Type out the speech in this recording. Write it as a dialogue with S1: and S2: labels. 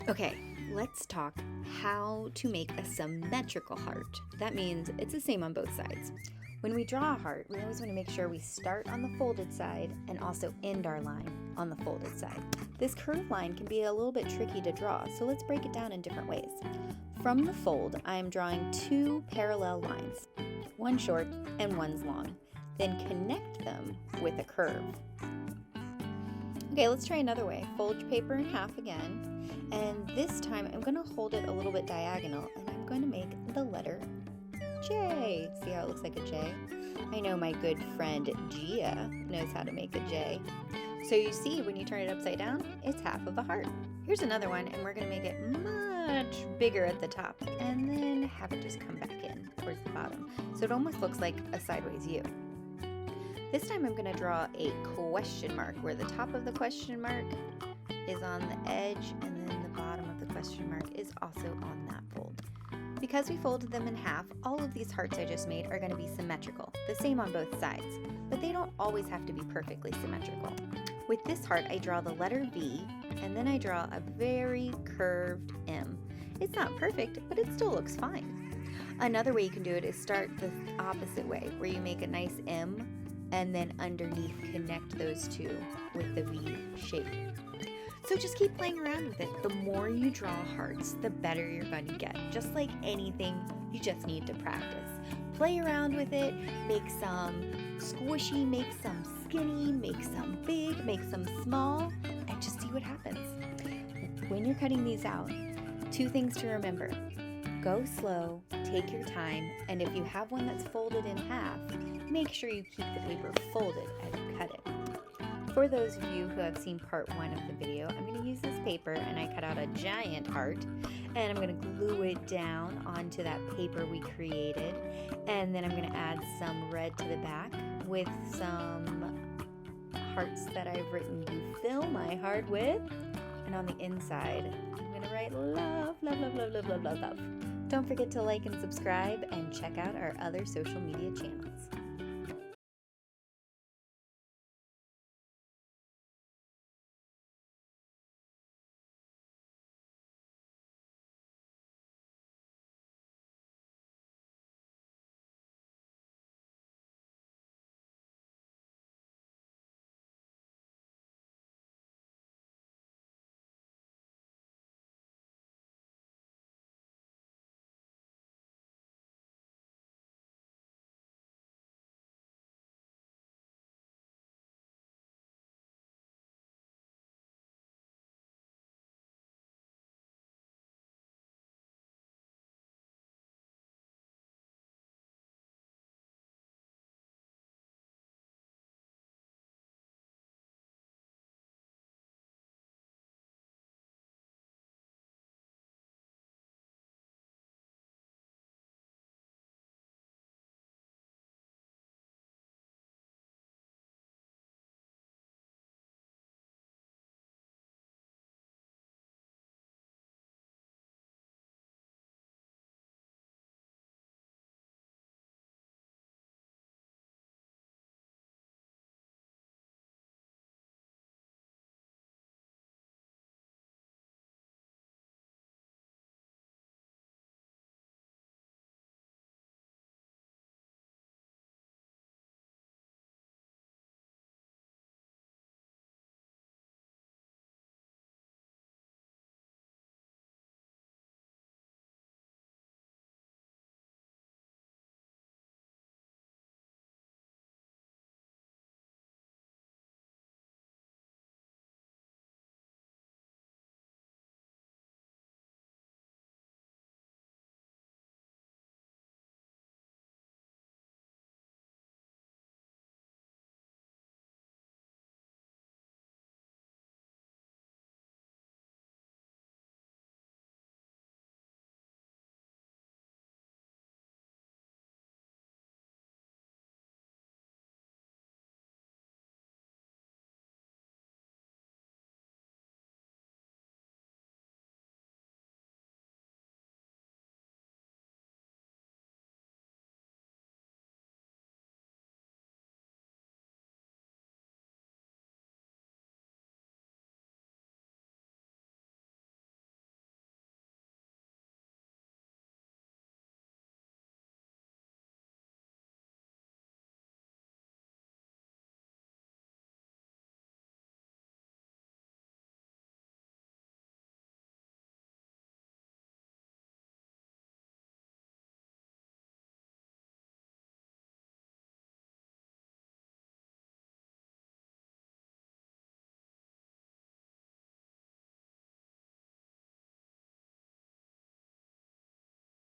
S1: Okay, let's talk how to make a symmetrical heart. That means it's the same on both sides. When we draw a heart, we always want to make sure we start on the folded side and also end our line on the folded side. This curved line can be a little bit tricky to draw, so let's break it down in different ways. From the fold, I'm drawing two parallel lines, one short and one's long. Then connect them with a curve. Okay, let's try another way. Fold your paper in half again, and this time I'm going to hold it a little bit diagonal, and I'm going to make the letter J. See how it looks like a J? I know my good friend Gia knows how to make a J. So you see, when you turn it upside down, it's half of a heart. Here's another one, and we're going to make it much bigger at the top, and then have it just come back in towards the bottom. So it almost looks like a sideways U. This time I'm going to draw a question mark where the top of the question mark is on the edge and then the bottom of the question mark is also on that fold. Because we folded them in half, all of these hearts I just made are going to be symmetrical, the same on both sides, but they don't always have to be perfectly symmetrical. With this heart, I draw the letter V and then I draw a very curved M. It's not perfect, but it still looks fine. Another way you can do it is start the opposite way, where you make a nice M and then underneath connect those two with the V shape. So just keep playing around with it. The more you draw hearts, the better you're going to get. Just like anything, you just need to practice. Play around with it, make some squishy, make some skinny, make some big, make some small, and just see what happens. When you're cutting these out, two things to remember. Go slow, take your time, and if you have one that's folded in half, make sure you keep the paper folded as you cut it. For those of you who have seen part 1 of the video, I'm going to use this paper and I cut out a giant heart and I'm going to glue it down onto that paper we created, and then I'm going to add some red to the back with some hearts that I've written "You Fill My Heart With," and on the inside I'm going to write love, love, love, love, love, love, love, love. Don't forget to like and subscribe and check out our other social media channels.